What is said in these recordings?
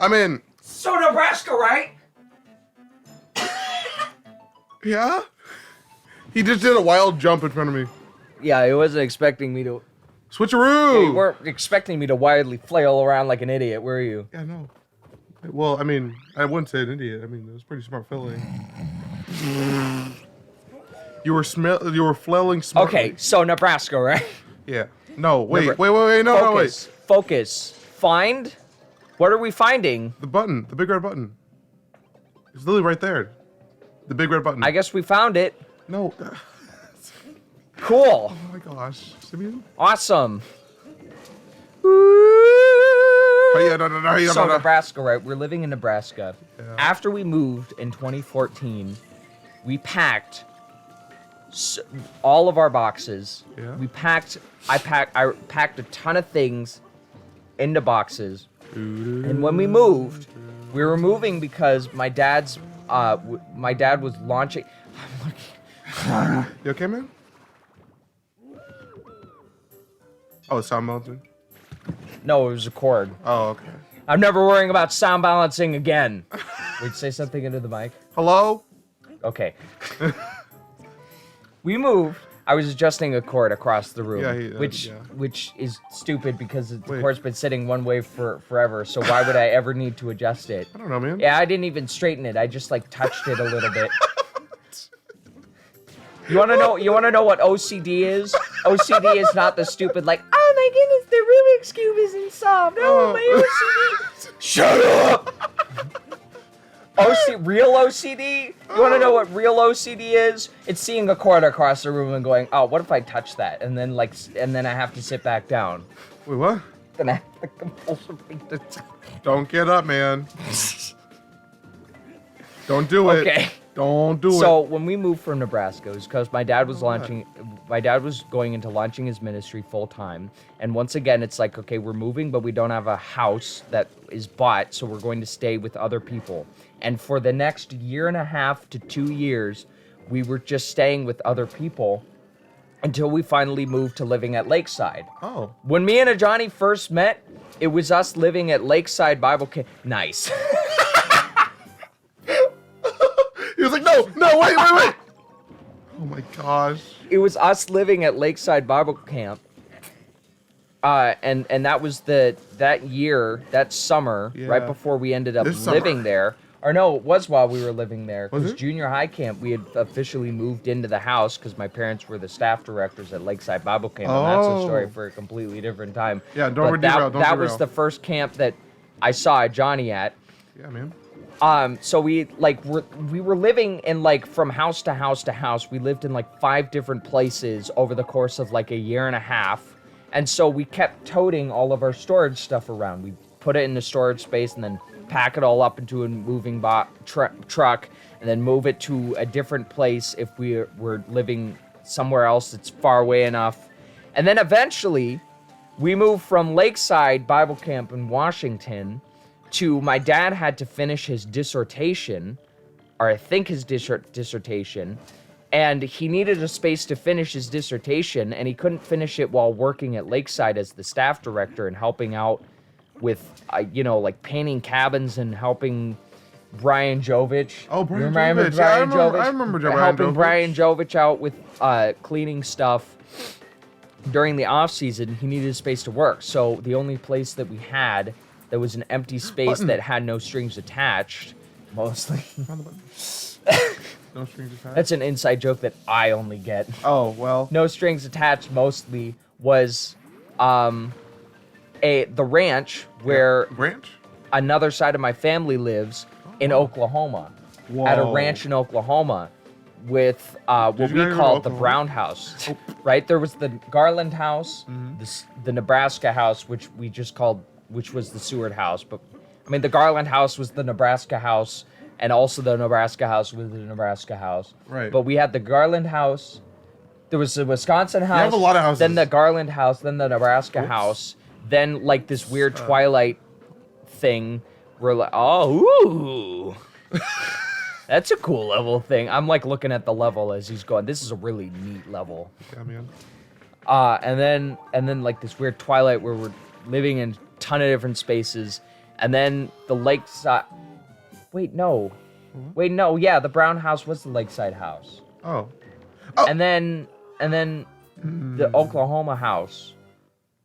I'm in. So Nebraska, right? Yeah? He just did a wild jump in front of me. Yeah, he wasn't expecting me to... Switcheroo! Yeah, you weren't expecting me to wildly flail around like an idiot, were you? Yeah, no. Well, I mean, I wouldn't say an idiot. I mean, it was pretty smart filling. You were flailing smartly. Okay, so Nebraska, right? Yeah. No, wait, Nebra- wait, no, wait. Focus. Find? What are we finding? The button, the big red button. It's literally right there. The big red button. I guess we found it. No. Cool. Oh my gosh. Simeon? Awesome. So Nebraska, right? We're living in Nebraska. Yeah. After we moved in 2014, we packed all of our boxes. Yeah. I packed a ton of things into boxes. And when we moved, we were moving because my dad was launching. You okay, man? Oh, it's sound balancing? No, it was a cord. Oh, okay. I'm never worrying about sound balancing again. Wait, say something into the mic. Hello? Okay. We moved. I was adjusting a cord across the room, which is stupid because the cord's been sitting one way for forever. So why would I ever need to adjust it? I don't know, man. Yeah, I didn't even straighten it. I just like touched it a little bit. You want to know? You want to know what OCD is? OCD is not the stupid like, oh my goodness, the Rubik's cube isn't solved. Oh, my OCD. Shut up. Real OCD? You want to know what real OCD is? It's seeing a cord across the room and going, oh, what if I touch that? And then I have to sit back down. Wait, what? Then I have to compulsively. Don't get up, man. Don't do it. Okay. Don't do it. So when we moved from Nebraska, it was because my dad was going into launching his ministry full time. And once again, it's like, okay, we're moving, but we don't have a house that is bought, so we're going to stay with other people. And for the next 1.5 to 2 years, we were just staying with other people until we finally moved to living at Lakeside. Oh. When me and Ajani first met, it was us living at Lakeside Bible Camp. Nice. He was like, no, wait. Oh my gosh. It was us living at Lakeside Bible Camp. And that was that summer, right before we ended up living there. Or no, it was while we were living there. Because junior high camp, we had officially moved into the house because my parents were the staff directors at Lakeside Bible Camp. And that's a story for a completely different time. Yeah, don't derail. That was the first camp that I saw Johnny at. Yeah, man. So we were living in from house to house to house. We lived in 5 different places over the course of 1.5 years. And so we kept toting all of our storage stuff around. We put it in the storage space and then pack it all up into a moving truck and then move it to a different place if we were living somewhere else that's far away enough. And then eventually we moved from Lakeside Bible Camp in Washington to my dad had to finish his dissertation, or I think his dissertation, and he needed a space to finish his dissertation, and he couldn't finish it while working at Lakeside as the staff director and helping out with, painting cabins and helping Brian Jovich. Oh, Brian Jovich. Yeah, I remember Brian helping Jovich. Brian Jovich out with cleaning stuff. During the off season, he needed a space to work, so the only place that we had that was an empty space that had no strings attached, mostly. No strings attached? That's an inside joke that I only get. Oh, well. No strings attached mostly was the ranch where another side of my family lives in Oklahoma. Whoa. At a ranch in Oklahoma with what we call the Brown House. Oh. Right? There was the Garland House, the Nebraska House, which was the Seward House. But, I mean, the Garland House was the Nebraska House, and also the Nebraska House was the Nebraska House. Right. But we had the Garland House, there was the Wisconsin House, you have a lot of houses. Then the Garland House, then the Nebraska House, then, this weird Twilight thing where, ooh. That's a cool level thing. I'm, looking at the level as he's going, this is a really neat level. Yeah, man. And then this weird Twilight where we're living in a ton of different spaces. And then the lakeside. Wait, no. What? Wait, no. Yeah, the brown house was the lakeside house. Oh. And then the Oklahoma house,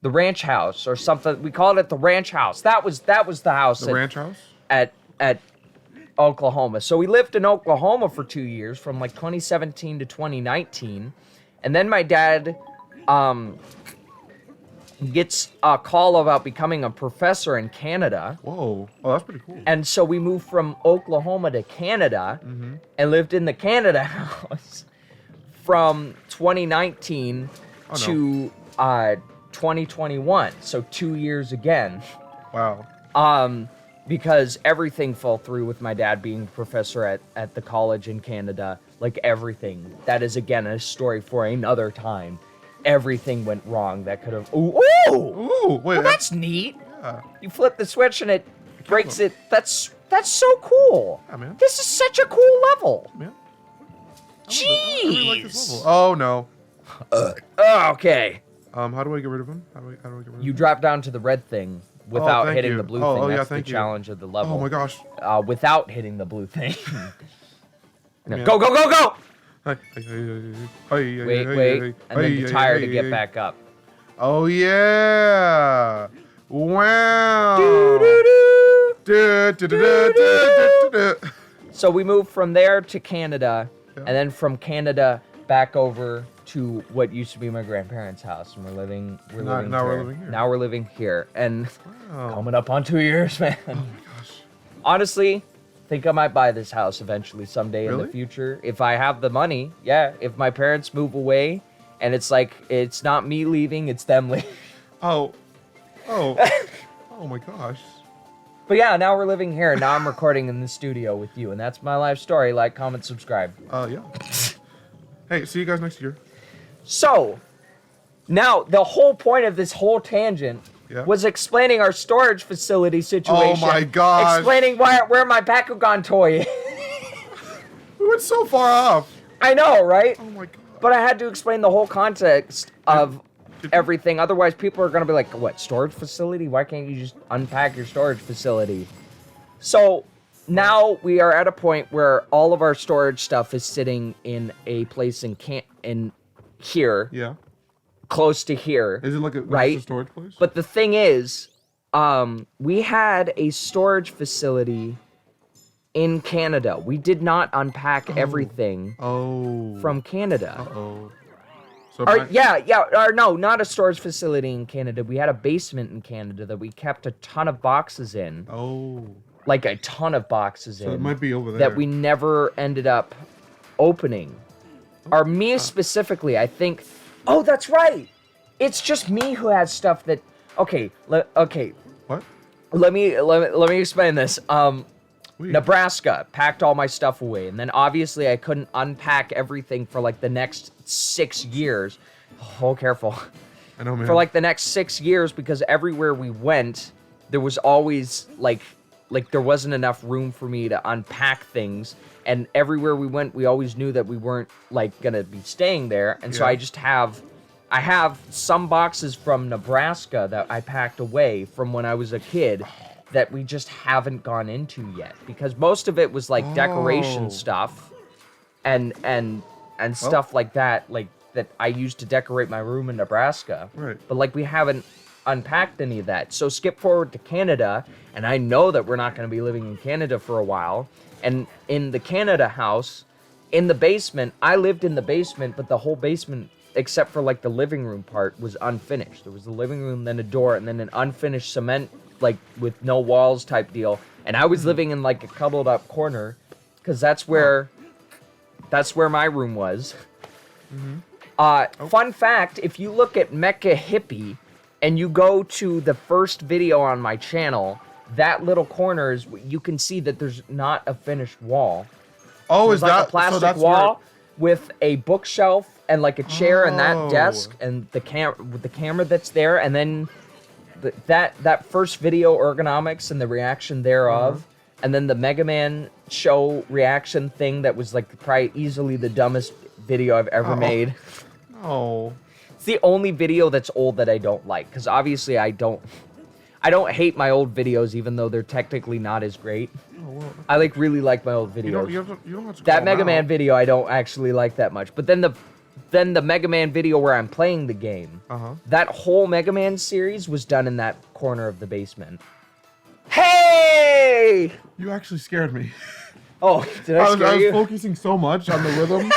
the ranch house or something. We called it the ranch house. That was the house. The ranch house? At Oklahoma. So we lived in Oklahoma for 2 years, from like 2017 to 2019, and then my dad gets a call about becoming a professor in Canada. Whoa. Oh, that's pretty cool. And so we moved from Oklahoma to Canada and lived in the Canada house from 2019 to 2021. So 2 years again. Wow. Because everything fell through with my dad being a professor at the college in Canada. Like everything. That is, again, a story for another time. Everything went wrong that could have... Ooh! Ooh! Wait, Well, that's neat. Yeah. You flip the switch and it breaks it. That's so cool. Yeah, man. This is such a cool level. Man. Jeez. I really like this level. Oh, no. Okay. How do I get rid of him? How do I get rid of him? You drop down to the red thing without thank hitting you. the blue Oh, thing. oh, yeah, That's the thank you. challenge of the level. Oh, my gosh. Without hitting the blue thing. No, Man. go, go, go, go! Wait, Wait. And then the tire to get back up. Oh, yeah. Wow. So we moved from there to Canada, Yeah. and then from Canada back over to what used to be my grandparents' house, and we're living Now we're living here. Now we're living here, and Wow. coming up on 2 years, man. Oh, my gosh. Honestly, think I might buy this house eventually someday in Really? the future if I have the money. Yeah, if my parents move away, and it's like it's not me leaving, it's them leaving. Oh. Oh, my gosh. But yeah, now we're living here, and now I'm recording in the studio with you, and that's my life story. Like, comment, subscribe. Yeah. Hey, see you guys next year. So, now the whole point of this whole tangent Yeah. was explaining our storage facility situation. Oh my gosh. Explaining where my Bakugan toy is. We went so far off. I know, right? Oh, my God. But I had to explain the whole context of everything. Otherwise, people are going to be like, what, storage facility? Why can't you just unpack your storage facility? So now we are at a point where all of our storage stuff is sitting in a place in here, Yeah. close to here. Is it like a Right? storage place? But the thing is, we had a storage facility in Canada. We did not unpack everything from Canada. Uh-oh. So No, not a storage facility in Canada. We had a basement in Canada that we kept a ton of boxes in. Oh. Like a ton of boxes So in. it might be over there. That we never ended up opening. Or me specifically, I think. Oh, that's right. It's just me who has stuff that. Okay. Okay. What? Let me explain this. Wait. Nebraska packed all my stuff away, and then obviously I couldn't unpack everything for like the next 6 years. Oh, careful. I know, man. For like the next 6 years, because everywhere we went, there was always like there wasn't enough room for me to unpack things, and everywhere we went, we always knew that we weren't like gonna be staying there, and so Yeah. I have some boxes from Nebraska that I packed away from when I was a kid that we just haven't gone into yet, because most of it was like decoration stuff and stuff like that, like that I used to decorate my room in Nebraska. Right. But like we haven't unpacked any of that. So skip forward to Canada, and I know that we're not going to be living in Canada for a while. And in the Canada house, in the basement, I lived in the basement, but the whole basement, except for like the living room part, was unfinished. There was the living room, then a door, and then an unfinished cement, like with no walls type deal. And I was living in like a cuddled up corner, because that's where my room was. Fun fact, if you look at MechaHippie and you go to the first video on my channel, that little corner is, you can see that there's not a finished wall. Oh, There's is like that a plastic so that's wall with a bookshelf and like a chair and that Oh. desk and the camera that's there, and then that first video ergonomics and the reaction thereof, and then the Mega Man show reaction thing that was like probably easily the dumbest video I've ever made. Oh. It's the only video that's old that I don't like, because obviously I I don't hate my old videos, even though they're technically not as great. Oh, well, I like really like my old videos. you don't have to That call Mega them Man out. video I don't actually like that much. But then the Mega Man video where I'm playing the game, that whole Mega Man series was done in that corner of the basement. Hey! You actually scared me. Oh, did I scare I was you? focusing so much on the rhythm.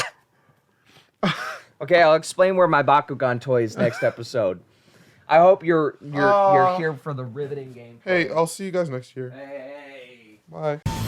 Okay, I'll explain where my Bakugan toy is next episode. I hope you're here for the riveting game. Hey, I'll see you guys next year. Hey. Bye.